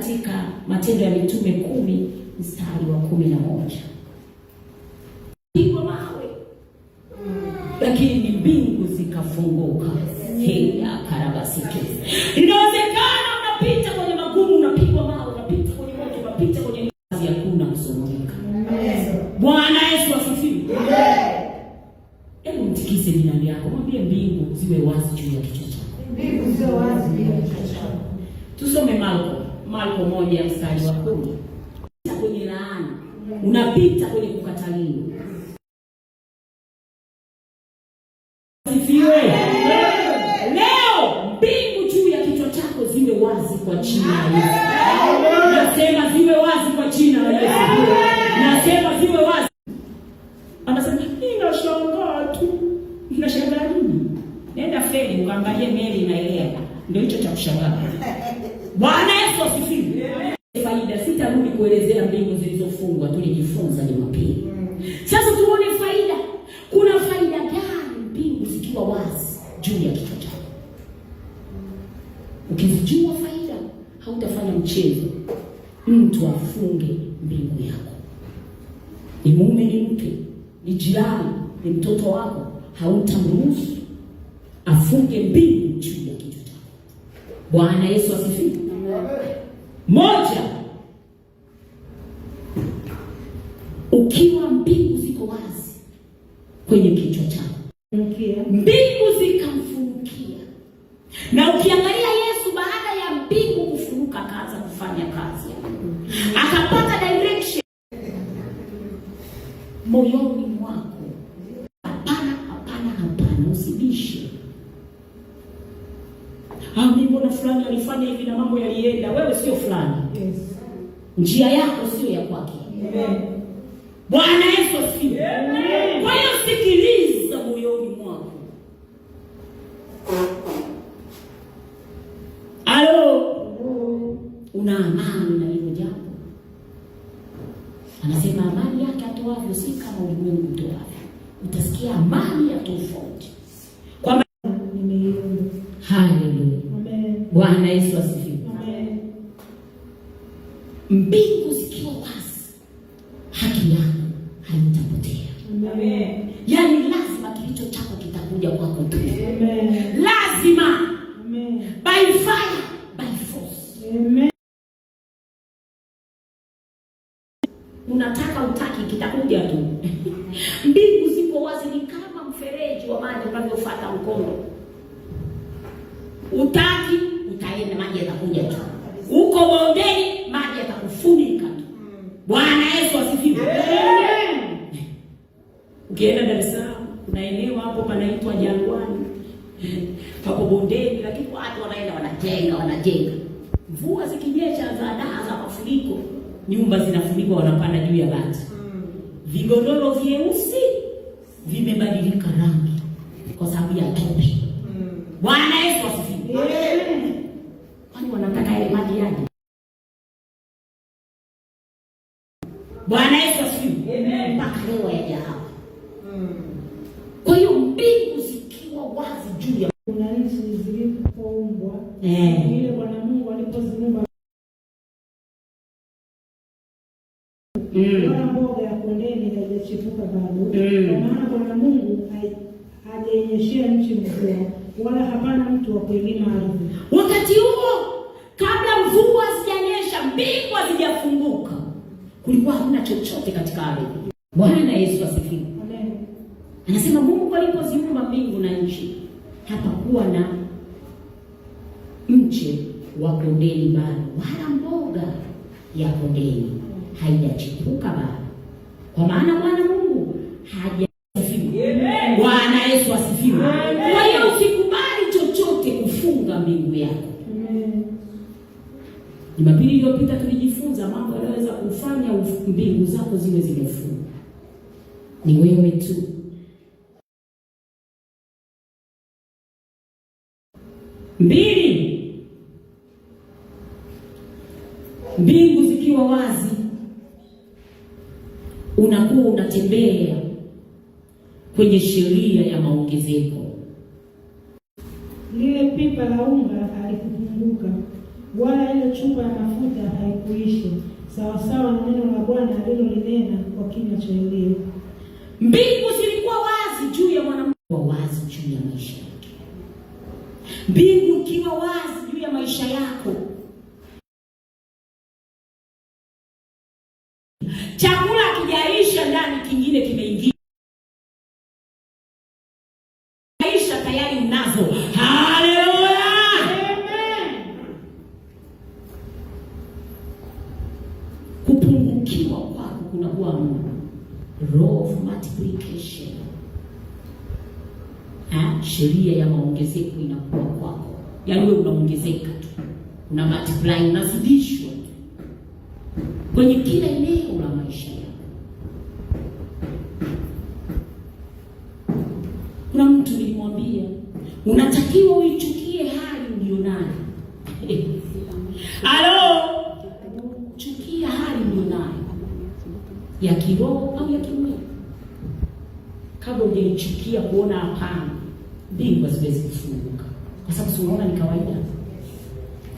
katika Matendo ya Mitume 10 mstari wa 11. Pigwa mawe, lakini mbingu zikafunguka. Heya karabasike. Inawezekana unapita kwenye magumu, unapigwa mawe, unapita kwenye moto, unapita kwenye kazi, hakuna kusononeka. Bwana Yesu asifiwe. Hebu mtikise jirani yako, mwambie mbingu ziwe wazi juu ya kichwa chako. Mbingu ziwe wazi juu ya kichwa chako. Tusome Marko 1 mstari wa 10. Kwenye laana, unapita kwenye kukataliwa. Asifiwe. Leo mbingu juu ya kichwa chako ziwe wazi kwa jina la Yesu. Nasema ziwe wazi kwa jina la Yesu. Nasema ziwe wazi. Anasema ninashangaa tu. Ninashangaa nini? Nenda feri ukaangalie meli inaelea. Ndio hicho cha kushangaa. Bwana Yesu asifiwe. Faida, sitarudi kuelezea mbingu zilizofungwa, tulijifunza Jumapili. Sasa tuone faida. Kuna faida gani mbingu zikiwa wazi juu ya kichwa chako? Ukizijua faida, hautafanya mchezo mtu afunge mbingu yako. Ni mume, ni mke, ni jirani, ni mtoto wako, hautamruhusu afunge mbingu juu ya kichwa chako. Bwana Yesu asifiwe. Moja, ukiwa mbingu ziko wazi kwenye kichwa chako, mbingu zikamfunukia. Na ukiangalia Yesu, baada ya mbingu kufunuka, akaanza kufanya kazi, akapata direction moyoni mwako. Hapana, usibishe. Mimi mbona fulani alifanya hivi na mambo yalienda. Wewe sio fulani. Yes. Njia yako sio ya kwake. Amen. Bwana Yesu asifiwe. Kwa hiyo sikiliza moyoni mwako. Una amani na hilo jambo. Anasema amani yake atoavyo si kama ulimwengu utoavyo. Utasikia amani ya tofauti. Kwa nimeiona. Haleluya. Amen. Bwana Yesu asifiwe. Amen. Mbingu zikiwa wazi, haki yako haitapotea. Amen. Yaani lazima kilicho chako kitakuja kwako tu. Amen. Lazima. Amen. By fire, by force. Amen. Unataka utaki, kitakuja tu. Mbingu ziko wazi, ni kama mfereji wa maji unavyofuata mkondo. Utaki, utaenda, maji yatakuja tu. Uko bondeni, maji yatakufunika tu. Bwana Yesu asifiwe. Ukienda Dar es Salaam, kuna eneo hapo panaitwa Jangwani. Hapo bondeni, lakini watu wanaenda wanajenga. Mvua zikinyesha za mafuriko, nyumba zinafunikwa, wanapanda juu ya bati. Vigodoro vyeusi vimebadilika rangi kwa sababu ya tope. Bwana Yesu asifiwe. Kwani wanataka ile maji yaje? Bwana Yesu asifiwe. Amen. Mpaka leo yaja hapa. Kwa hiyo mbingu zikiwa wazi juu ya kuna nchi zilipoumbwa, ile Bwana Mungu alipoziumba, wala mboga ya kondeni haijachipuka bado. Kwa maana Bwana Mungu hajainyeshea nchi mvua, wala hapana mtu wa kuilima ardhi. Wakati huo, kabla mvua hazijanyesha, mbingu hazijafunguka, kulikuwa hamna chochote katika ardhi. Bwana Yesu asifiwe. Amen. Anasema Mungu alipoziumba mbingu na nchi, hapakuwa na mche wa kondeni bado, wala mboga ya kondeni haijachipuka bado. Kwa maana Bwana Mungu hajasifiwe. Amen. Bwana Yesu asifiwe. Kwa hiyo usikubali chochote kufunga mbingu yako. Amen. Jumapili iliyopita tulijifunza mambo yanayoweza kufanya mbingu zako ziwe zimefungwa. Ni wewe tu. Mbili, mbingu zikiwa wazi, unakuwa unatembea kwenye sheria ya maongezeko. Lile pipa la unga halikupunguka, wala ile chupa ya mafuta haikuisha, sawasawa na neno la Bwana alilolinena kwa kinywa cha Elia. Mbingu zilikuwa wazi juu ya mwanamke, wazi juu ya maisha yake. Mbingu ikiwa wazi juu ya maisha yako, chakula kijaisha ndani, kingine kimeingia. Maisha tayari unazo. Haleluya, amen. Kupungukiwa kwako kunakuwa law of multiplication. Sheria ya maongezeko inakuwa kwako. Yaani wewe unaongezeka tu, una multiply, unazidishwa kwenye kila eneo la maisha yako. Kuna mtu nilimwambia, unatakiwa uichukie hali ulionayo. Halo, chukia hali ulionayo ya kiroho au ya kimwili, kabla hujaichukia kuona hapana, mbingu haziwezi kufunguka. Kwa sababu unaona ni kawaida,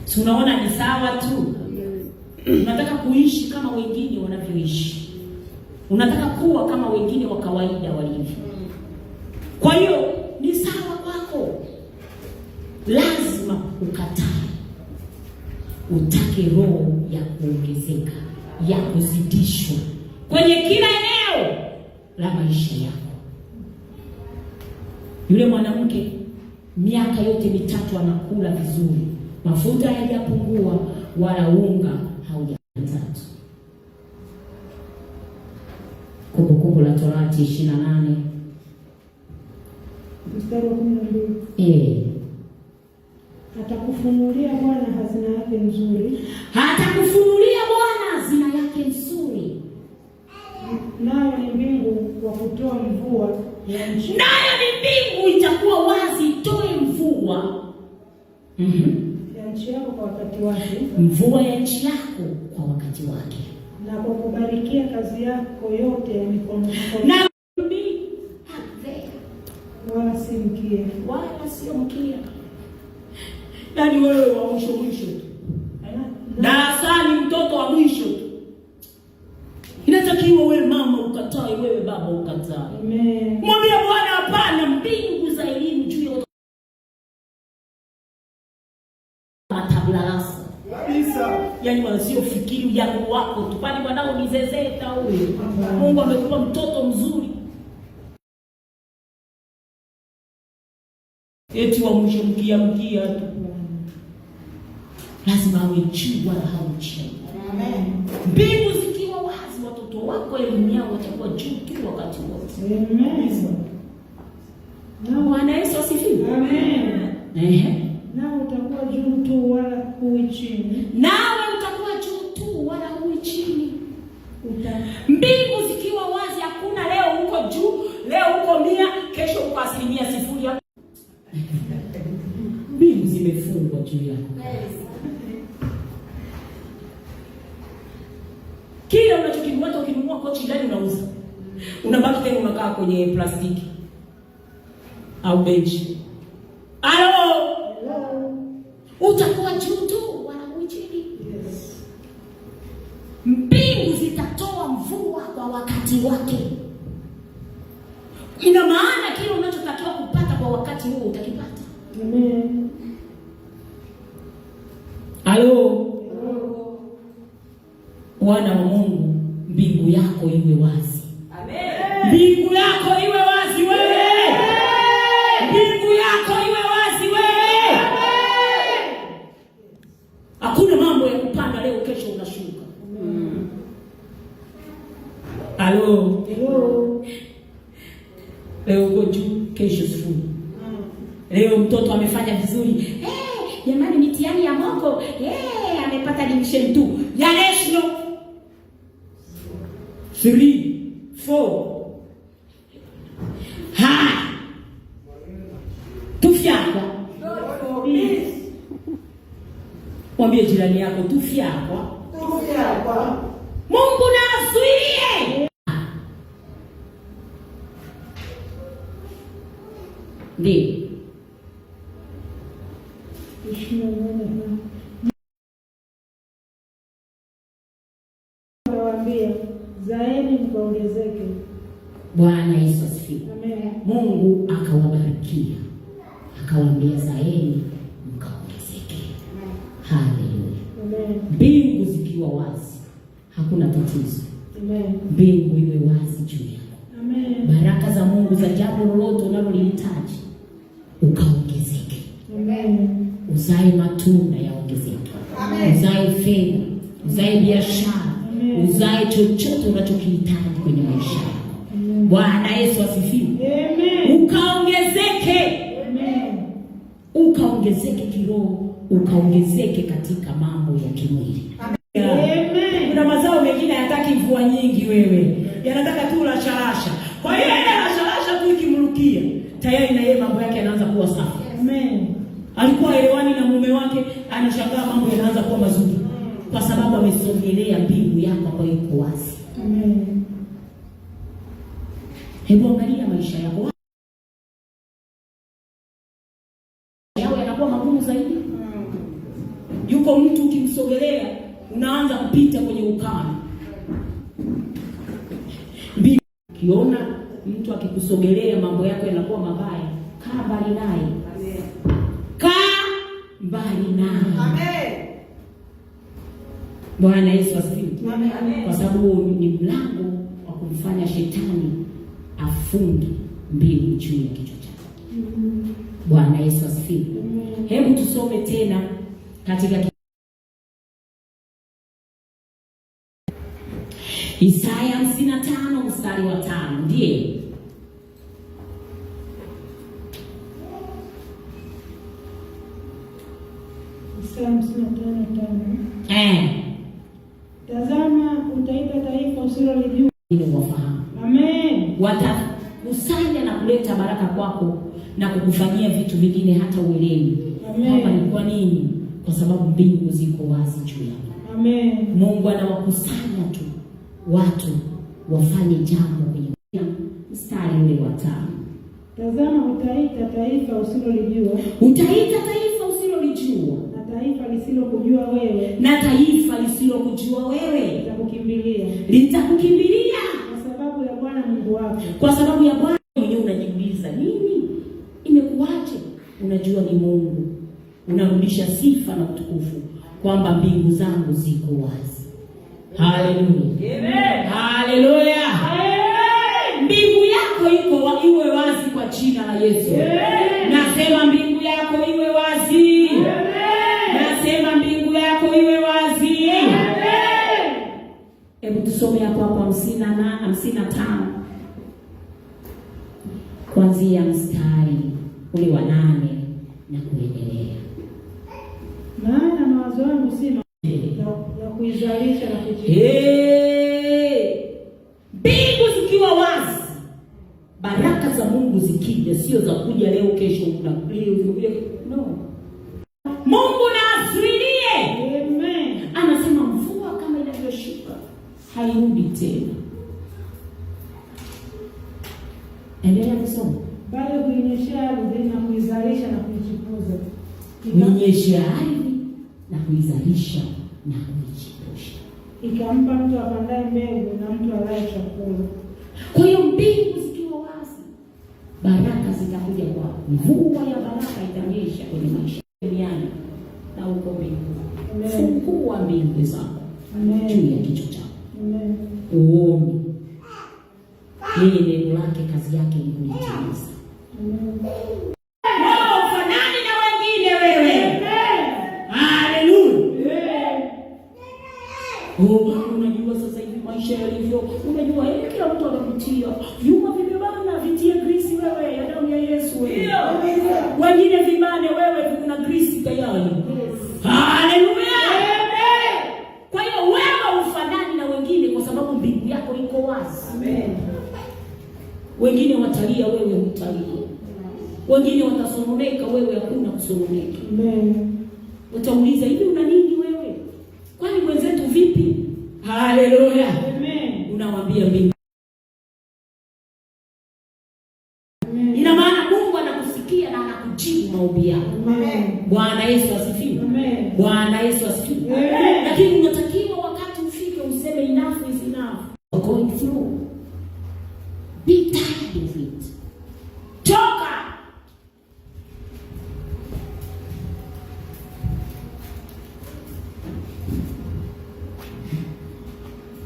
si unaona ni sawa tu. Unataka kuishi kama wengine wanavyoishi, unataka kuwa kama wengine wa kawaida walivyo. Kwa hiyo ni sawa kwako, lazima ukatae, utake roho ya kuongezeka, ya kuzidishwa kwenye kila eneo la maisha yako. Yule mwanamke miaka yote 3 anakula vizuri, mafuta hayajapungua wala unga haujapungua. Kumbukumbu la Torati 28 mstari wa 12. Atakufunulia Bwana hazina yake nzuri. Atakufunulia Bwana hazina yake nzuri. Nayo ni mbingu kwa kutoa mvua ya nchi. Nayo ni mbingu itakuwa wazi itoe mvua. Ya nchi yako kwa wakati wake. Mvua ya nchi yako kwa wakati wake. Na kwa kubarikia kazi yako yote ya mikono yako. Na wala si mkia. Wala sio mkia. Yaani wewe wa mwisho tu. Darasani mtoto wa mwisho tu. Inatakiwa wewe mama ukatae, wewe baba ukatae. Amen. Mwambie Bwana hapana, mbingu za elimu juu ya matablalasa. Kabisa. Yaani wasiofikiri ujako wako tu. Kwani mwanao ni zezeta huyo. Mungu amekupa mtoto mzuri. Eti wa mwisho mkia tu. Lazima awe juu wala hawe chini. Amen. Mbingu zikiwa wazi, watoto wako elimu yao watakuwa juu tu wakati wote. Amen. Na Bwana Yesu asifiwe. Amen. Nawe utakuwa juu tu wala huwi chini. Nawe utakuwa juu tu wala huwi chini. Mbingu zikiwa wazi, hakuna leo uko juu, leo uko 100, kesho uko 0.0. Mbingu zimefungwa juu yako. Kile unachokinunua, ukinunua kochi ndani unauza, unabaki tena unakaa kwenye plastiki au benchi. Halo, utakuwa juu tu wala chini. Mbingu zitatoa mvua kwa wakati wake. Ina maana kile unachotakiwa kupata kwa wakati huo utakipata. Amen. Halo. Wana wa Mungu, mbingu yako iwe wazi. Amen. Mbingu yako iwe wazi wewe. Mbingu yako iwe wazi wewe. Amen. Hakuna mambo ya kupanda leo kesho unashuka. Halo. Leo uko juu, kesho sifuri. Leo mtoto amefanya vizuri. Jamani mitihani ya moko. Amepata division 2. Ya national 3, 4. Tufyakwa. Mwambie jirani yako tufyakwa. Mungu na azuie. Ndiyo. Bwana Yesu asifiwe. Mungu akawabarikia, akawaambia zaeni mkaongezeke. Haleluya. Mbingu zikiwa wazi, hakuna tatizo. Mbingu iwe wazi juu yako. Baraka za Mungu za jambo lolote unalolihitaji ukaongezeke. Uzae matunda yaongezeke. Uzae fedha, uzae biashara, uzae chochote unachokihitaji kwenye maisha yako. Bwana Yesu asifiwe. Ukaongezeke. Ukaongezeke kiroho, ukaongezeke katika mambo ya kimwili. Kuna mazao mengine hayataki mvua nyingi wewe. Yanataka tu rasharasha. Kwa hiyo ile rasharasha tu ikimrukia, tayari na yeye mambo yake yanaanza kuwa safi. Alikuwa elewani na mume wake, anashangaa mambo yanaanza kuwa mazuri. Kwa sababu amesogelea mbingu yako ambayo iko wazi. Hebu angalia maisha yako. Yao yanakuwa magumu zaidi. Yuko mtu ukimsogelea unaanza kupita kwenye ukame. Ukiona mtu akikusogelea mambo yako yanakuwa mabaya, kaa mbali naye. Kaa mbali naye. Bwana Yesu asifiwe. Kwa sababu ni mlango wa kumfanya shetani afunge mbingu juu ya kichwa chako. Bwana Yesu asifiwe. Hebu tusome tena katika Isaya 55 mstari wa 5. Ndiye Isaya 55:5. Tazama, utaita taifa usilolijua. Wafahamu. Amen. Watakusanya na kuleta baraka kwako na kukufanyia vitu vingine hata uelewi. Hapa ni kwa nini? Kwa sababu mbingu ziko wazi juu yako. Amen. Mungu anawakusanya tu watu wafanye jambo kwenye mstari ule wa 5. Tazama, utaita taifa usilolijua. Utaita taifa usilolijua. Na taifa lisilokujua wewe. Na taifa lisilokujua wewe litakukimbilia. Litakukimbilia kwa sababu ya Bwana Mungu wako. Kwa sababu ya Bwana mwenyewe unajiuliza, nini? Imekuaje? Unajua ni Mungu. Unarudisha sifa na utukufu kwamba mbingu zangu ziko wazi. Haleluya. Amen. Haleluya. Mbingu yako iwe wazi kwa jina la Yesu. Nasema mbingu yako iwe wazi. Nasema mbingu yako iwe wazi. Hebu tusome hapo 55 kuanzia mstari ule wa 8 na kuendelea. Maana mawazo yangu si ya kuizalisha na kujibu. Mbingu zikiwa wazi, baraka za Mungu zikija, sio za kuja leo kesho unakuja. No. Mungu na asilie. Amen. Anasema mvua kama inavyoshuka hairudi tena. Endelea kusoma. Bali kuinyesha ardhi na kuizalisha na kuichipuza. Kuinyesha ardhi na kuizalisha na kuichipusha. Ikampa mtu apandaye mbegu na mtu alaye chakula. Kwa hiyo mbingu zikiwa wazi, baraka zitakuja kwako. Mvua ya baraka itanyesha kwenye maisha duniani na huko mbinguni. Fungua mbingu zako juu ya kichwa chako. Amen. Uone yeye neno lake kazi yake ni kulitimiza. Amen. Ufanani na wengine wewe. Haleluya. Unajua sasa hivi maisha yalivyo. Unajua kila mtu anapitia. Vyuma vimebana, vitie grisi wewe ya damu ya Yesu wewe. Wengine vibane wewe kuna grisi tayari. Haleluya. Kwa hiyo wewe ufanani na wengine kwa sababu mbingu yako iko wazi. Amen. Wengine watalia, wewe utalia. Wengine watasononeka, wewe hakuna kusononeka. Amen. Utauliza, hivi una nini wewe? Kwani wenzetu vipi? Haleluya. Amen. Unamwambia mbingu. Ina maana Mungu anakusikia na anakujibu maombi yako. Amen. Bwana Yesu asifiwe. Amen. Bwana Yesu asifiwe. Amen. Lakini unatakiwa wakati ufike useme enough is enough. Going through. Be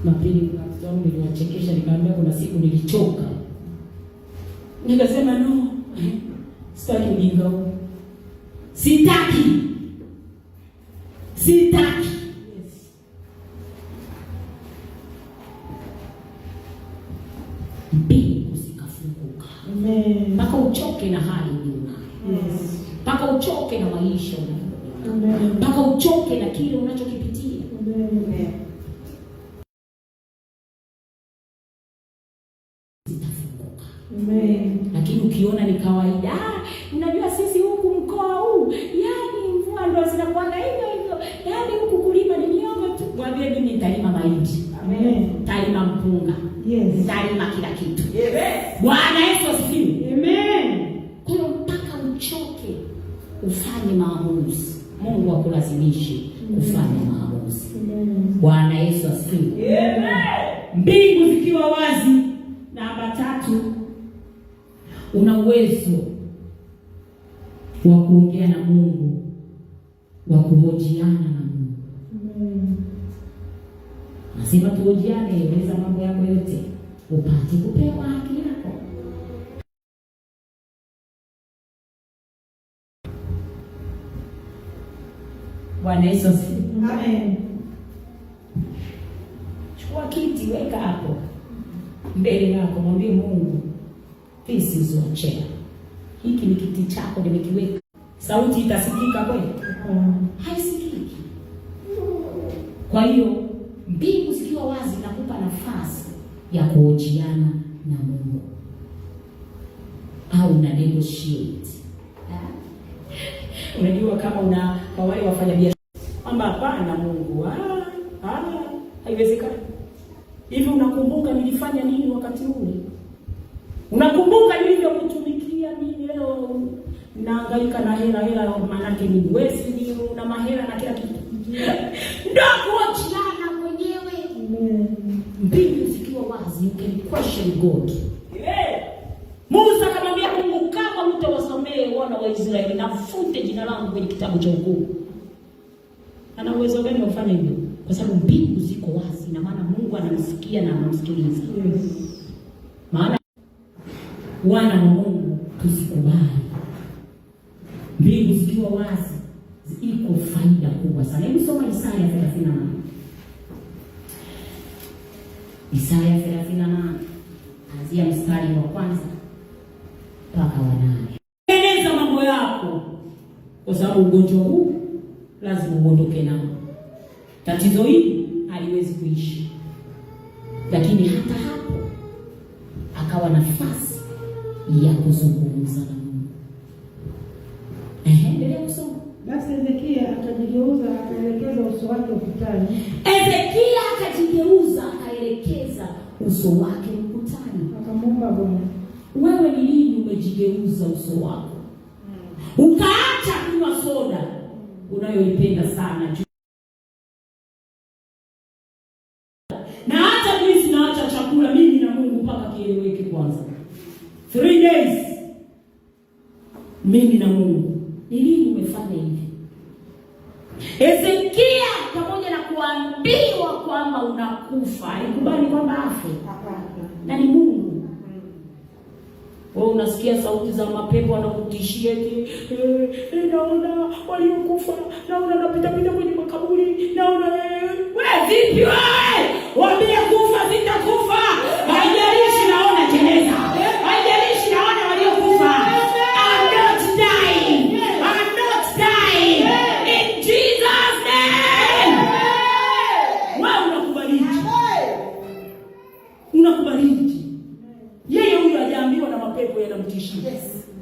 Mapili watoto wangu niliwachekesha, nikamwambia kuna siku nilichoka. Nikasema no, sitaki ujinga huu. Sitaki. Mbingu zikafunguka. Amen. Mpaka uchoke na hali unayo. Yes. Mpaka uchoke na maisha unayo. Amen. Mpaka uchoke na kile unachokipitia. Amen. Zitafunguka. Amen. Lakini ukiona ni kawaida, unajua sisi huku mkoa huu, yani mvua ndio zinakuwa hivyo. Yani huku kulima ni miongo tu. Mwambie mimi nitalima mahindi. Amen. Nitalima mpunga. Yes. Nitalima kila kitu. Yes. Bwana Yesu asifiwe. Amen. Kwa hiyo mpaka uchoke ufanye maamuzi. Mungu akulazimishe kufanya maamuzi. Amen. Bwana Yesu asifiwe. Amen. Mbingu zikiwa wazi. Namba 3, una uwezo wa kuongea na Mungu, wa kuhojiana na Mungu. Amen. Nasema tuhojiane, eleza mambo yako yote upate kupewa haki yako. Bwana Yesu asifiwe. Amen. Chukua kiti, weka hapo mbele yako, mwambie Mungu, this is your chair. Hiki ni kiti chako, nimekiweka. Sauti itasikika kweli? Haisikiki. Kwa hiyo mbingu zikiwa wazi nakupa nafasi ya kuhojiana na Mungu au na negotiate. Unajua kama kwa wale wafanya biashara kwamba hapana Mungu, haiwezekani. Hivi unakumbuka nilifanya nini wakati ule? Unakumbuka nilivyokutumikia mimi leo? Naangaika na hela maana yake ni wewe ni una mahela na kila kitu. Ndio kuachiana mwenyewe. Mbingu zikiwa wazi, you can question God. Musa akamwambia Mungu, kama mtawasamehe wana wa Israeli, nafute jina langu kwenye kitabu cha hukumu. Ana uwezo gani wa kufanya hivyo? Kwa sababu mbingu ziko wazi, na maana Mungu anamsikia na anamsikiliza. Maana wana wa Mungu tusikubali. Mbingu zikiwa wazi, iko faida kubwa sana. Hebu soma Isaya 38. Isaya 38. Anzia mstari wa kwanza mpaka wa 8. Eleza mambo yako, kwa sababu ugonjwa huu lazima uondoke nao. Tatizo hili haliwezi kuishi. Lakini hata hapo akawa nafasi ya kuzungumza na Mungu. Endelea kusoma. Basi Hezekia akajigeuza akaelekeza uso wake ukutani. Hezekia akajigeuza akaelekeza uso wake ukutani. Akamwomba Bwana, wewe ni lini umejigeuza uso wako? Ukaacha kunywa soda unayoipenda sana. Na hata mimi sinaacha chakula mimi na Mungu mpaka kieleweke kwanza. 3 days. Mimi na Mungu. Ni lini umefanya hivi? Hezekia pamoja na kuambiwa kwamba unakufa, alikubali kwamba afe. Na ni Mungu. Wewe unasikia sauti za mapepo wanakutishia eti naona waliokufa, naona napita kwenye makaburi, naona wewe vipi wewe? Waambie kufa zitakufa. Haijalishi naona jeneza. Haijalishi naona waliokufa. I'm not dying. I'm not dying. In Jesus name. Wewe unakubaliki. Unakubaliki. Yeye huyu hajaambiwa na mapepo yanamtishia.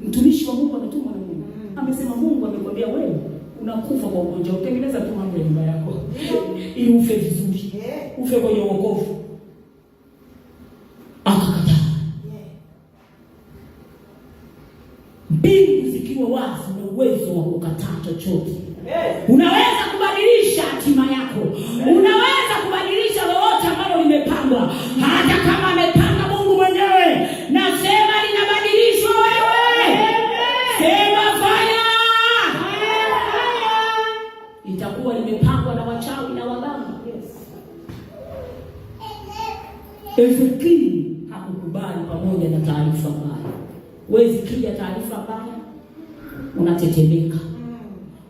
Mtumishi wa Mungu ametumwa na Mungu. Amesema Mungu amekwambia wewe unakufa kwa ugonjwa. Utengeneza tu mambo ya nyumba yako. Ili ufe vizuri. Ufe kwenye wokovu. Akakataa. Mbingu zikiwa wazi na uwezo wa kukataa chochote. Unaweza kubadilisha hatima yako. Unaweza kubadilisha lolote ambalo limepangwa. Hata kama amepanga Mungu mwenyewe. Nasema linabadilishwa wewe. Sema fanya. Itakuwa limepangwa na wachawi na waganga. Ezekia hakukubali pamoja na taarifa mbaya. Wewe zikija taarifa mbaya unatetemeka.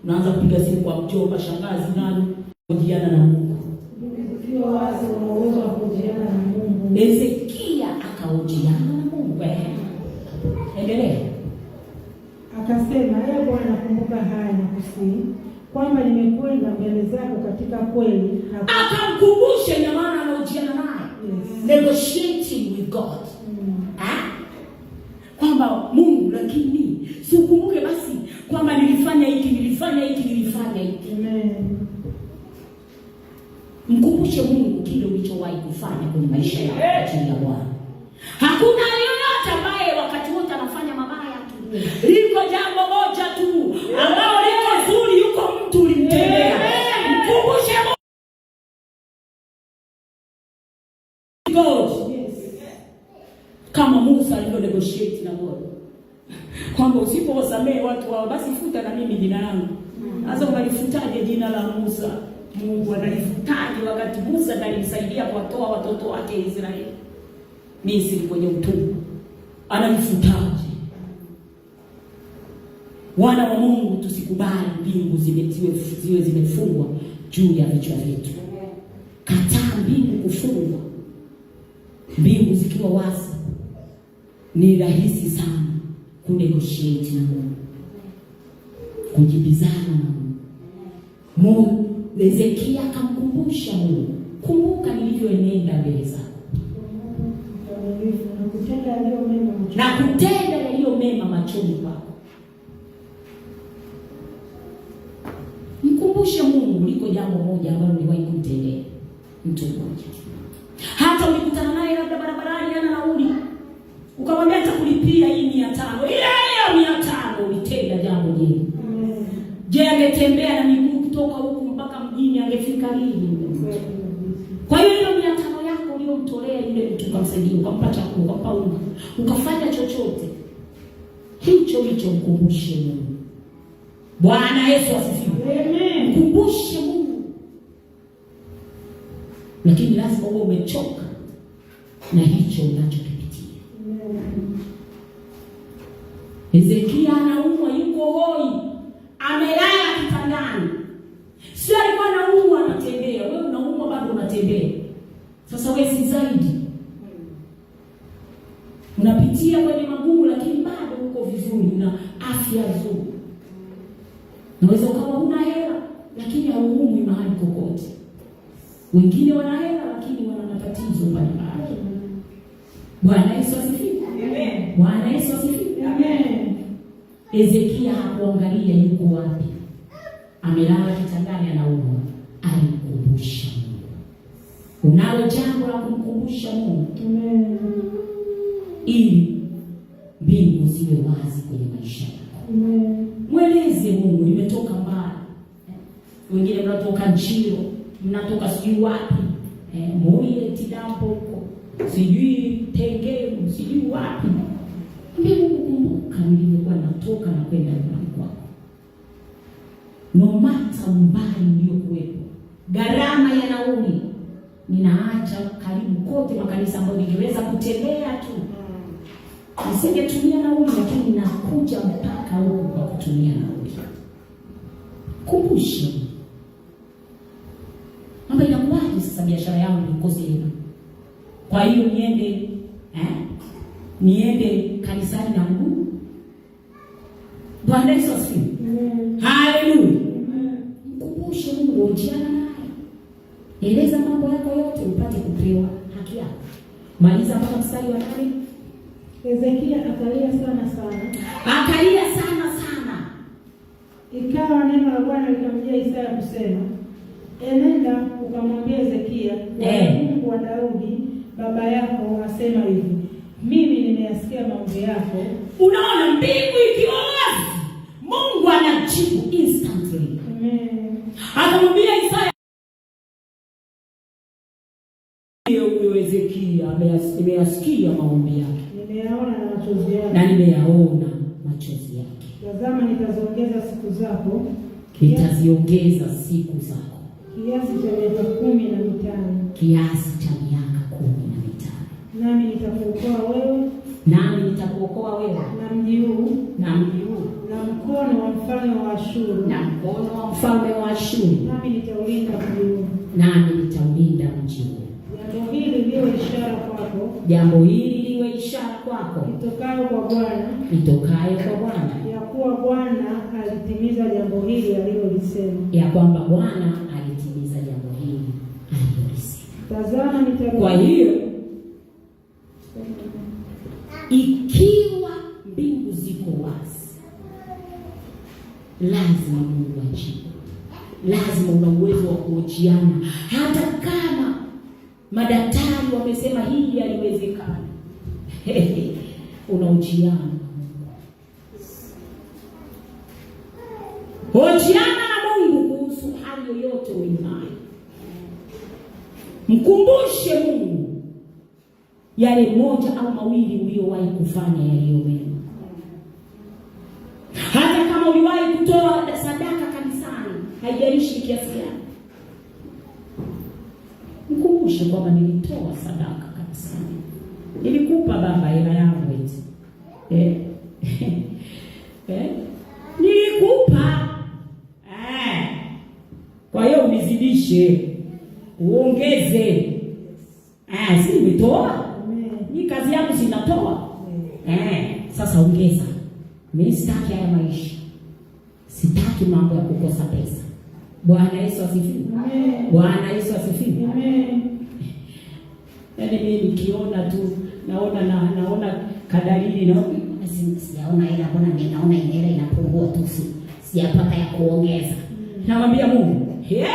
Unaanza kupiga simu kwa mjomba, shangazi, nani, kujiana na Mungu. Ukiwa wazi una uwezo wa kujiana na Mungu. Ezekia akaojiana na Mungu. Endelea. Akasema, "Ee Bwana, kumbuka haya na kusihi kwamba nimekwenda mbele zako katika kweli." Akamkumbusha, ina maana anaojiana naye. Negotiating with God. Kwamba Mungu, lakini si ukumbuke basi kwamba nilifanya hiki. Amen. Mkumbushe Mungu kile ulichowahi kufanya kwenye maisha yako kwa ajili ya Bwana. Hakuna yeyote ambaye wakati wote anafanya mabaya tu. Liko jambo moja tu ambalo liko zuri, yuko mtu ulimtendea. Mkumbushe Mungu. Kama Musa alivyo negotiate na Mungu. Kwamba usipowasamehe watu wao basi futa na mimi jina langu. Sasa unalifutaje jina la Musa? Mungu analifutaje wakati Musa ndiye alimsaidia kuwatoa watoto wake Israeli Misri kwenye utumwa? Analifutaje? Wana wa Mungu, tusikubali mbingu ziwe zimefungwa juu ya vichwa vyetu. Kataa mbingu kufungwa. Mbingu zikiwa wazi ni rahisi sana kunegotiate na Mungu, kujibizana na Mungu. Ezekia akamkumbusha Mungu, kumbuka nilivyoenenda mbele zako na kutenda yaliyo mema machoni pako. Mkumbushe Mungu, liko jambo moja ambalo niliwahi kumtendea mtu mmoja. Hata ulikutana naye labda barabarani ana nauli, ukamwambia nitakulipia hii 500. Ile 500 ulitenda jambo jema. Je, angetembea na miguu kutoka huku mpaka mjini angefika lini? Kwa hiyo ile 500 yako uliyomtolea yule mtu, ukamsaidia, ukampa chakula, ukampa unga, ukafanya chochote hicho, mkumbushe Mungu. Bwana Yesu asifiwe. Amen. Mkumbushe Mungu. Lakini lazima uwe umechoka na hicho unachokipitia. Ezekia anaumwa, yuko hoi, amelala kitandani. Si alikuwa anaumwa anatembea, wewe unaumwa bado unatembea. Sasa wewe si zaidi. Unapitia kwenye magumu lakini bado uko vizuri, una afya nzuri. Unaweza ukawa huna hela lakini hauumwi mahali kokote. Wengine wana hela lakini wana matatizo mbalimbali. Bwana Yesu asifiwe. Amen. Bwana Yesu asifiwe. Amen. Ezekia hakuangalia yuko wapi. Amelala kitandani anaumwa. Alimkumbusha Mungu. Unalo jambo la kumkumbusha Mungu. Amen. Ili mbingu ziwe wazi kwenye maisha yako. Amen. Mweleze Mungu, nimetoka mbali. Wengine mnatoka Njiro, mnatoka sijui wapi. Moye Tidampo huko. Sijui Tengemu, sijui wapi. Mungu, kumbuka nilikuwa natoka na kwenda nyumbani kwako. No matter umbali uliokuwepo, gharama ya nauli, ninaacha karibu kote makanisa ambayo ningeweza kutembea tu. Nisingetumia nauli, lakini nakuja mpaka huko kwa kutumia nauli. Kumbusha. Mambo inakuwaje sasa biashara yangu ikose hela? Kwa hiyo niende kanisani na mguu. Bwana Yesu asifiwe. Haleluya. Mkumbushe Mungu, ujiana naye. Eleza mambo yako yote upate kupewa haki yako. Maliza mpaka mstari wa 8. Ezekia akalia sana. Akalia sana. Ikawa neno la Bwana likamjia Isaya kusema, enenda ukamwambia Ezekia, Mungu wa Daudi baba yako asema hivi, mimi nimeyasikia maombi yako. Unaona mbingu ikiwa wazi, Mungu anajibu instantly. Amen. Akamwambia Isaya, Ezekia nimeyasikia maombi yake. Nimeyaona machozi yake. Tazama nitaziongeza siku zako. Nitaziongeza siku zako. Kiasi cha miaka 15. Kiasi cha miaka 15. nami nitakuokoa wewe, nami nitakuokoa wewe na mji huu, na mji huu, na mkono wa mfalme wa Ashuru, na mkono wa mfalme wa Ashuru, nami nitaulinda mji huu, nami nitaulinda mji huu. Jambo hili liwe ishara kwako, jambo hili liwe ishara kwako, itokayo kwa Bwana, itokayo kwa Bwana, ya kuwa Bwana alitimiza jambo hili alilolisema, ya kwamba Bwana alitimiza jambo hili alilolisema. Tazama nitarudi. Kwa hiyo ikiwa mbingu ziko wazi, lazima Mungu ajibu. Lazima una uwezo wa kuojiana, hata kama madaktari wamesema hili haliwezekani. Unaojiana, hojiana na Mungu kuhusu hali yoyote unayo. Mkumbushe Mungu yale moja au mawili uliyowahi kufanya yaliyo mema. Hata kama uliwahi kutoa sadaka kanisani, haijalishi kiasi gani, mkumbushe kwamba nilitoa sadaka kanisani, nilikupa baba hela yangu eti nilikupa. Kwa hiyo unizidishe, uongeze. Si nimetoa, ni kazi yangu, sinatoa. Sasa ongeza. Mimi sitaki haya maisha, sitaki mambo ya kukosa pesa. Bwana Yesu asifiwe. Bwana Yesu asifiwe. Yaani mimi nikiona tu naona kadalili na sijaona hela, mbona ninaona hela inapungua tu, sijapata ya kuongeza. Namwambia Mungu, hebu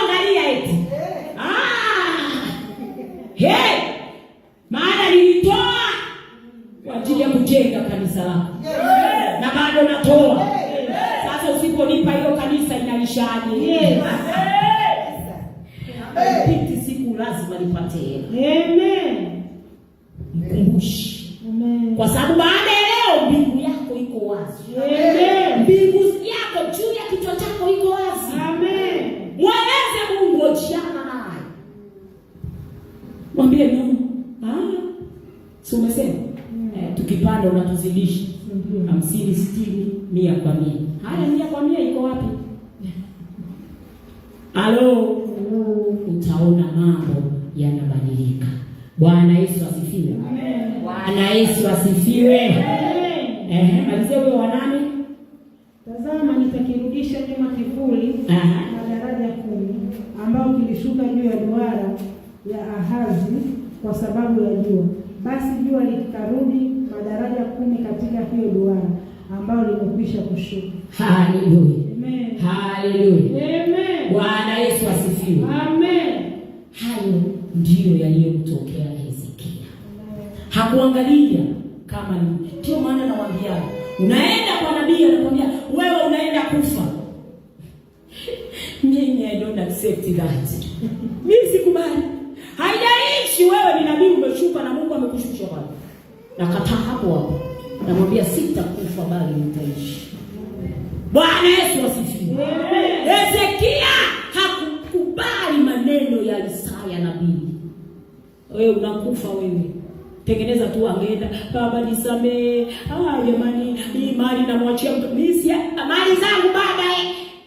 angalia eti. Maana nilitoa kwa ajili ya kujenga kanisa lako. Na bado natoa. Sasa usiponipa hiyo kanisa inaishaje? Piti siku lazima nipate hela. Amen. Mkumbushi. Amen. Kwa sababu baada ya leo mbingu yako iko wazi. Amen. Mbingu yako juu ya kichwa chako iko wazi. Amen. Mweleze Mungu, ojiana naye. Mwambie Mungu, si umesema? Tukipanda unatuzidisha. 50, 60, 100 kwa 100. Haya 100 kwa 100 iko wapi? Halo. Utaona mambo yanabadilika. Bwana Yesu asifiwe. Amen. Bwana Yesu asifiwe. Amen. Malizia huyo wa nani? Tazama nitakirudisha nyuma kivuli madaraja 10 ambao kilishuka juu ya duara ya Ahazi kwa sababu ya jua. Basi jua likarudi madaraja 10 katika hiyo duara ambao limekwisha kushuka. Haleluya. Amen. Haleluya. Amen. Bwana Yesu asifiwe. Amen. Hayo ndiyo yaliyomtokea Hezekia. Hakuangalia kama ni. Ndio maana nawaambia, unaenda kwa nabii anakuambia wewe unaenda kufa. Mimi I don't accept that. Mimi sikubali. Haijalishi wewe ni nabii umeshuka na Mungu amekushusha wapi. Nakataa hapo. Namwambia sitakufa bali nitaishi. Bwana Yesu asifiwe. Hezekia hakukubali maneno ya Isaya nabii. Wewe unakufa wewe. Tengeneza tu, angeenda, baba nisamee. Jamani, hii mali namwachia mtu. Mimi si mali zangu baba.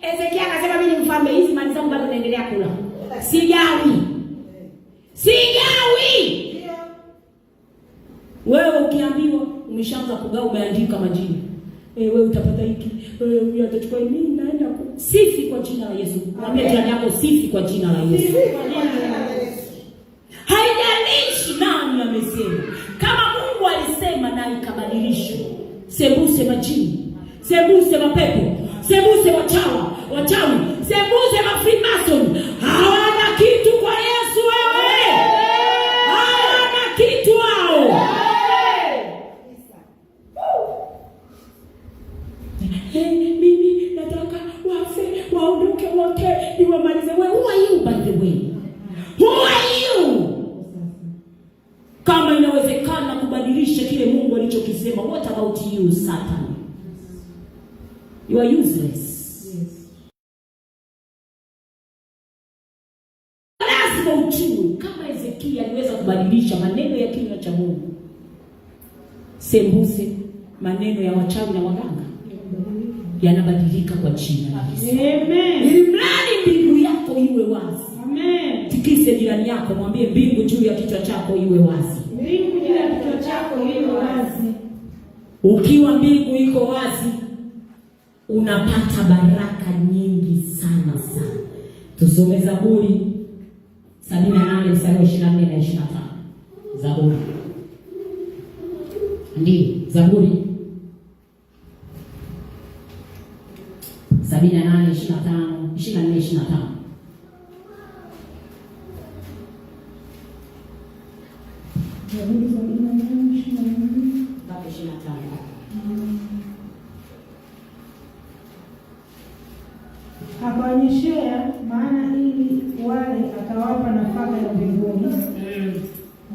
Hezekia akasema mimi ni mfalme, hizi mali zangu bado naendelea kula. Sigawi. Wewe ukiambiwa umeshaanza kugawa, umeandika majina. Wewe utapata hiki, wewe utachukua hii. Mimi naenda sifi kwa jina la Yesu. Mwambie jirani yako sifi kwa jina la Yesu. Haijalishi nani amesema. Kama Mungu alisema na ikabadilishwa. Sembuse majini, sembuse mapepo, sembuse wachawi, sembuse mafrimason. Hawana kitu kwa Yesu wewe. Hawana kitu wao. Mimi nataka wafe, waondoke wote, niwamalize. Wewe, who are you by the way? Who are you? Kama inawezekana kubadilisha kile Mungu alichokisema, what about you, Satan? You are useless. Lazima ujue kama kubadilisha maneno ya kinywa cha Mungu. Sembuse maneno ya wachawi na waganga yanabadilika kwa jina la Yesu. Amen. Ili mradi mbingu yako iwe wazi. Amen. Tikise jirani yako, mwambie mbingu juu ya kichwa chako iwe wazi. Mbingu juu ya kichwa chako iwe wazi. Ukiwa mbingu iko wazi, unapata baraka nyingi sana sana. Tusome Zaburi 78 mstari wa 24 na 25. Zaburi. Ndio, Zaburi 78 24 25. Akawanyeshea maana ili wale, akawapa nafaka ya mbinguni.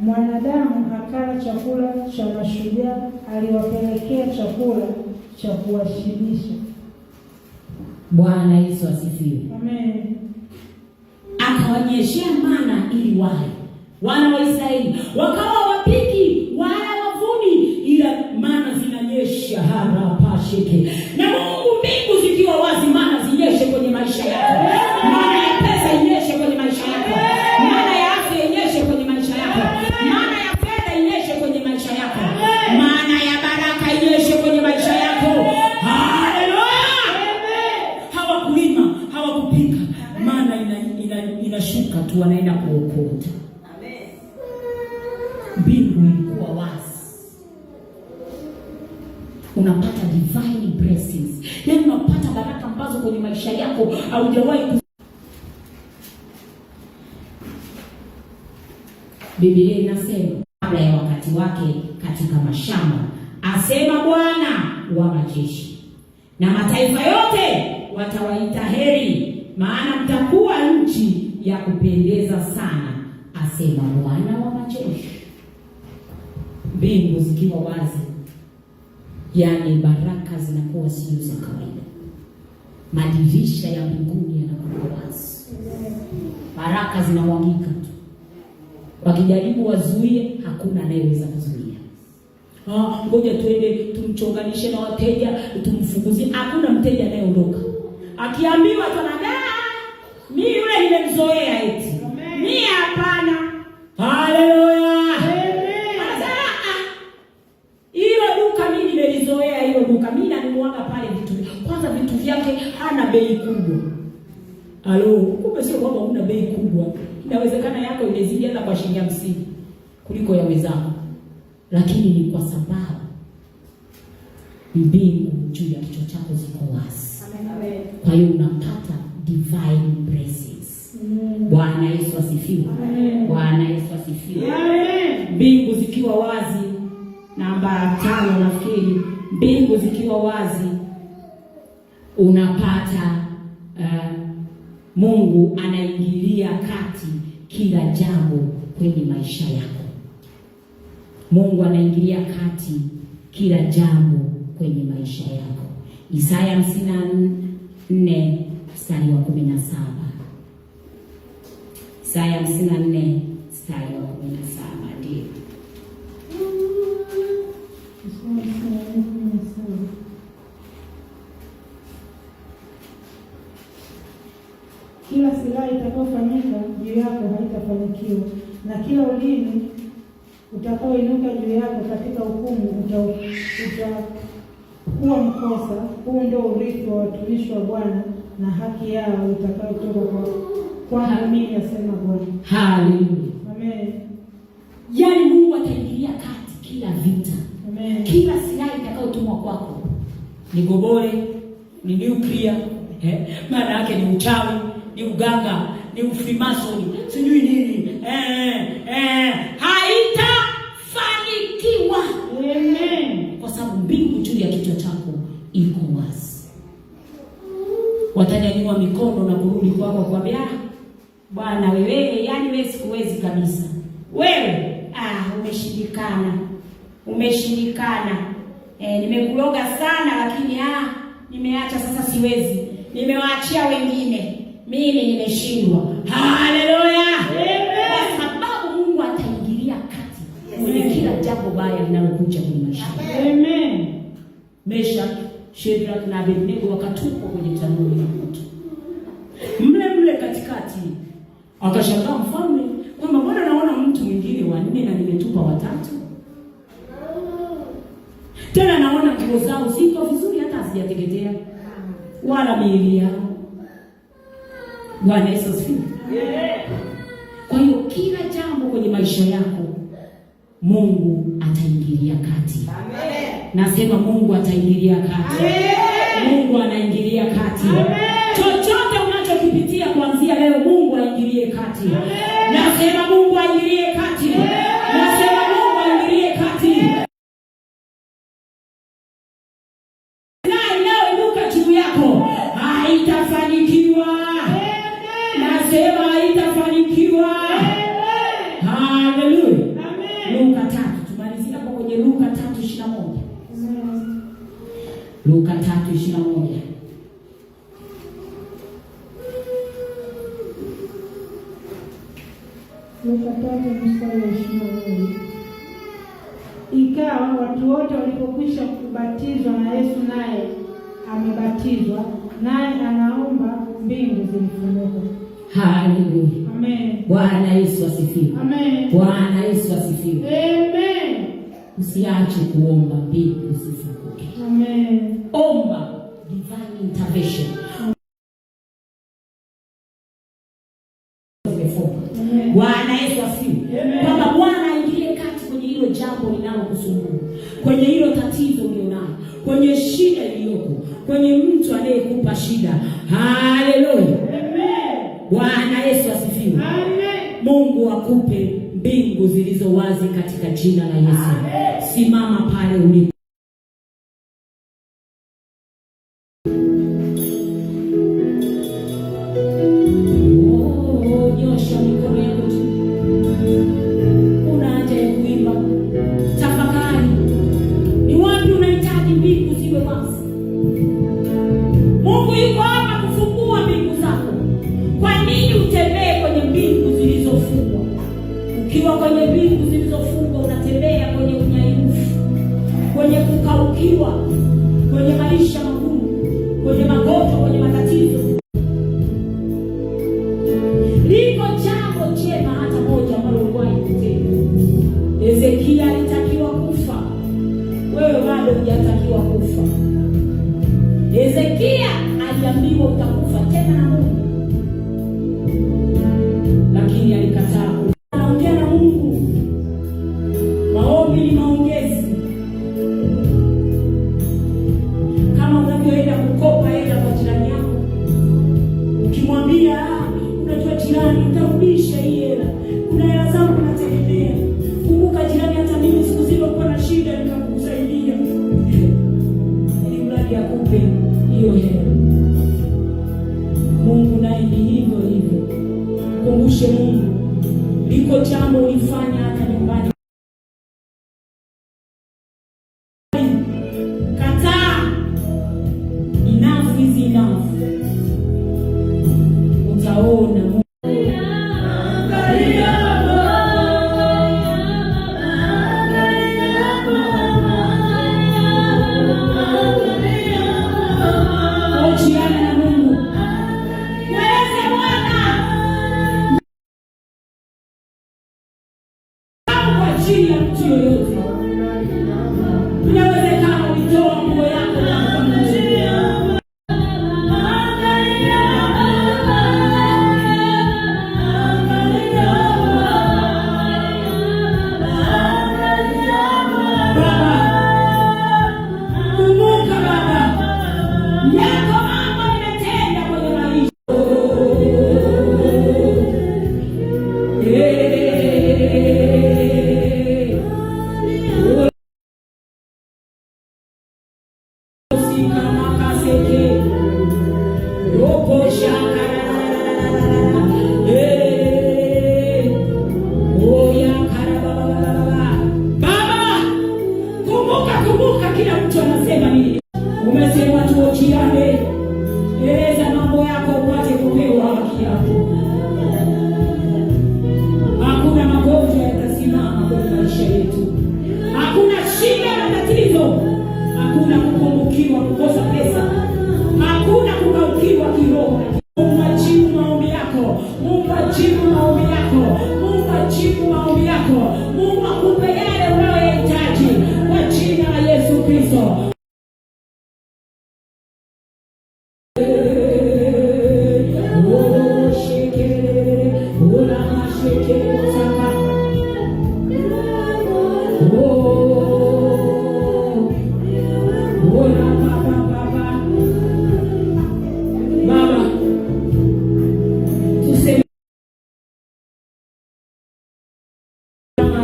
Mwanadamu akala chakula cha mashujaa, aliwapelekea chakula cha kuwashibisha. Bwana Yesu asifiwe. Amen. Akawanyeshea mana ili wale wana wa Israeli wakawa wapiki wala wavuni, ila mana zinanyesha harapashike. Na Mungu, mbingu zikiwa wazi, mana zinyeshe kwenye maisha yako. Mana ya pesa inyeshe kwenye maisha yako. Mana ya afya inyeshe kwenye maisha yako. Mana ya fedha inyeshe kwenye maisha yako. Mana ya baraka inyeshe kwenye maisha yako. Haleluya! Hawakulima, hawakupika, mana inashuka tu, wanaenda kuokota. Mbingu ilikuwa wazi. Unapata divine blessings. Yaani unapata baraka ambazo kwenye maisha yako haujawahi. Biblia inasema kabla ya wakati wake katika mashamba, asema Bwana wa majeshi, na mataifa yote watawaita heri, maana mtakuwa nchi ya kupendeza sana, asema Bwana wa majeshi. Mbingu zikiwa wazi, yani baraka zinakuwa sio za kawaida. Madirisha ya mbinguni yanakuwa wazi. Baraka zinamwagika tu. Wakijaribu wazuie, hakuna anayeweza kuzuia. Ngoja twende tumchonganishe na wateja, tumfukuzie. Hakuna mteja anayeondoka. Akiambiwa mimi yule nimemzoea eti. Mimi hapana. Haleluya. Hilo duka mimi nanunuanga pale vitu. Kwanza vitu vyake hana bei kubwa. Kumbe sio kwamba una bei kubwa. Inawezekana yako imezidi hata kwa shilingi 50 kuliko ya wenzako. Lakini ni kwa sababu mbingu juu ya kichwa chako ziko wazi. Amen. Kwa hiyo unapata divine blessings. Bwana Yesu asifiwe. Bwana Yesu asifiwe. Amen. Mbingu zikiwa wazi, namba 5 nafikiri. Mbingu zikiwa wazi, unapata Mungu anaingilia kati kila jambo kwenye maisha yako. Mungu anaingilia kati kila jambo kwenye maisha yako. Isaya 54 mstari wa 17. Isaya 54 mstari wa 17 ndio. Kila silaha itakayofanyika juu yako haitafanikiwa, na kila ulimi utakaoinuka juu yako katika hukumu utakuwa mkosa. Huu ndio urithi wa watumishi wa Bwana, na haki yao itakayotoka kwa mimi, asema Bwana. Haleluya. Amen. Yaani Mungu ataingilia kati kila vita. Amen. Kila silaha itakayotumwa kwako, ni gobole, ni nuclear, maana yake ni uchawi, ni uganga, ni ufrimasoni, sijui nini, haitafanikiwa. Amen. Kwa sababu mbingu juu ya kichwa chako iko wazi. Watanyanyua mikono na kurudi kwako kuambia, Bwana wewe, yani wewe sikuwezi kabisa. Wewe umeshindikana. Nimekuloga sana, lakini nimeacha sasa, siwezi. Nimewaachia wengine. Mimi nimeshindwa. Haleluya. Kwa sababu Mungu ataingilia baya linalokuja kwenye maisha. Amen. Meshaki, Shadraka na Abednego wakatupwa kwenye tanuru la moto. Mle katikati akashangaa mfalme kwamba mbona naona mtu mwingine wanne na nimetupa watatu? Tena naona nguo zao ziko vizuri hata hazijateketea wala miili yao. Bwana Yesu asifiwe. Kwa hiyo kila jambo kwenye maisha yako Mungu ataingilia kati. Amen. Nasema Mungu ataingilia kati. Amen. Mungu anaingilia kati. Amen. Chochote unachokipitia kuanzia leo Mungu aingilie kati. Amen. Nasema Mungu aingilie kati. Amen. Nasema Mungu aingilie kati. Inayoinuka juu yako haitafanikiwa. Nasema haitafanikiwa. Haleluya. Luka 3, tumalizia hapo kwenye Luka 3:21. Luka 3:21. Luka 3:21. Ikawa watu wote walipokwisha kubatizwa na Yesu naye amebatizwa, naye anaomba, mbingu zilifunguka. Haleluya. Amen. Bwana Yesu asifiwe. Amen. Bwana Yesu asifiwe. Amen. Usiache kuomba mbingu zifunguke. Amen. Omba divine intervention. Bwana Yesu asifiwe. Kwamba Bwana aingilie kati kwenye hilo jambo linalokusumbua, kwenye hilo tatizo ulionalo, kwenye shida iliyoko, kwenye mtu anayekupa shida. Haleluya. Bwana Yesu asifiwe. Amen. Mungu akupe mbingu zilizo wazi katika jina la Yesu. Amen. Simama pale ulipo. Nyosha mikono yako juu. Una haja ya kuimba. Tafakari. Ni wapi unahitaji mbingu ziwe wazi? Mungu yuko hapa kufungua mbingu zako. Kwa nini utembee kwenye mbingu zilizofungwa? Ukiwa kwenye mbingu zilizofungwa unatembea kwenye unyanyufu, kwenye kukaukiwa, kwenye maisha magumu, kwenye magonjwa, kwenye matatizo. Liko jambo jema hata moja ambalo uliwahi kutenda. Ezekia alitakiwa kufa. Wewe bado hujatakiwa kufa. Ezekia aliambiwa utakufa tena na Mungu. Lakini alikataa. Anaongea na Mungu. Maombi ni maongezi. Kama unavyoenda kukopa hela kwa jirani yako, ukimwambia unajua jirani nitarudisha hii hela, kuna hela zangu nategemea, kumbuka jirani, hata mimi siku zile nilikuwa na shida nikakusaidia, ili mradi akupe hiyo hela. Mungu naye ni hivyo hivyo. Kumbushe Mungu, liko jambo ulifanya hata nyumbani. Kataa. Enough is enough. Utaona Mungu. Ojiana na Mungu. Mweleze Bwana. Kwa ajili ya mtu yoyote. Inawezekana ulitoa nguo yako kwa mtu. Kumbuka kila mtu anasema nini. Umesema tuochiane. Eleza mambo yako upate kupewa haki yako. Hakuna magonjwa yatasimama kwenye maisha yetu. Hakuna kukosa pesa, hakuna kukaukiwa kiroho. Mungu ajibu maombi yako, Mungu ajibu maombi yako, Mungu ajibu maombi yako, Mungu akupe yale unayohitaji kwa jina la Yesu Kristo.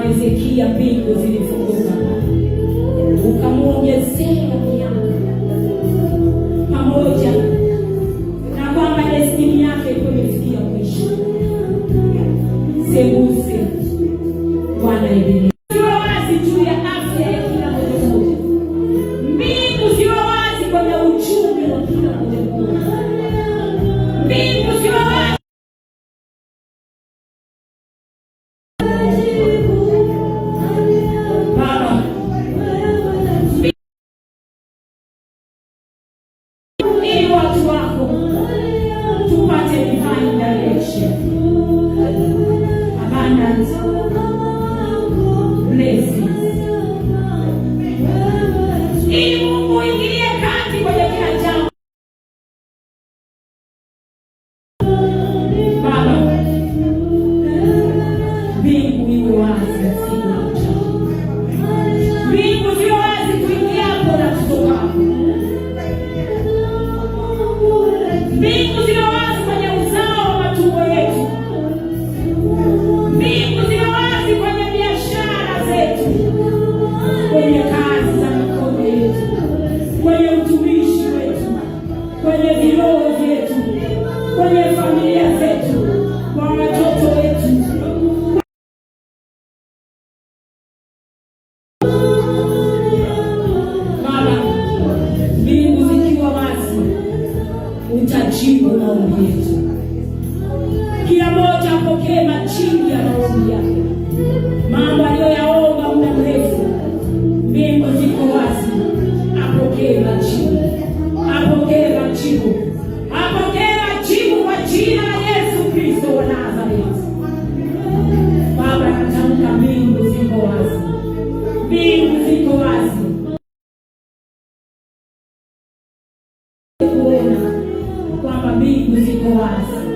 Hezekia, mbingu zilifunguka, ukamwongezea miaka, pamoja na kwamba destiny yake ilikuwa imefikia mwisho. Sembuse Bwana endelee. Sio wazi juu ya afya ya kila mmoja, mbingu sio wazi kwenye uchumi wa kila mmoja, mbingu sio wazi watu wako tupate divine direction, abundance, blessings, ili Mungu ingilie kati kwenye kila jambo. Baba, mbingu iwe wazi siku na mchana, mbingu ziwe wazi tuingiapo na tutokapo, mbingu ziwe wazi kwenye uzao wa matumbo yetu, mbingu ziwe wazi kwenye biashara zetu, kwenye kazi za mikono yetu, kwenye utumishi wetu, kwenye viroho vyetu, kwenye familia zetu, kwa watoto wetu. Baba, mbingu zikiwa wazi utajibu maombi yetu. Kila mmoja apokee majibu ya maombi yake, mambo aliyoyaomba muda mrefu. Mbingu ziko wazi, apokee majibu, apokee majibu, apokee majibu kwa jina la Yesu Kristo wa Nazareti. Baba, natamka mbingu ziko wazi, mbingu ziko wazi kwamba mbingu ziko wazi.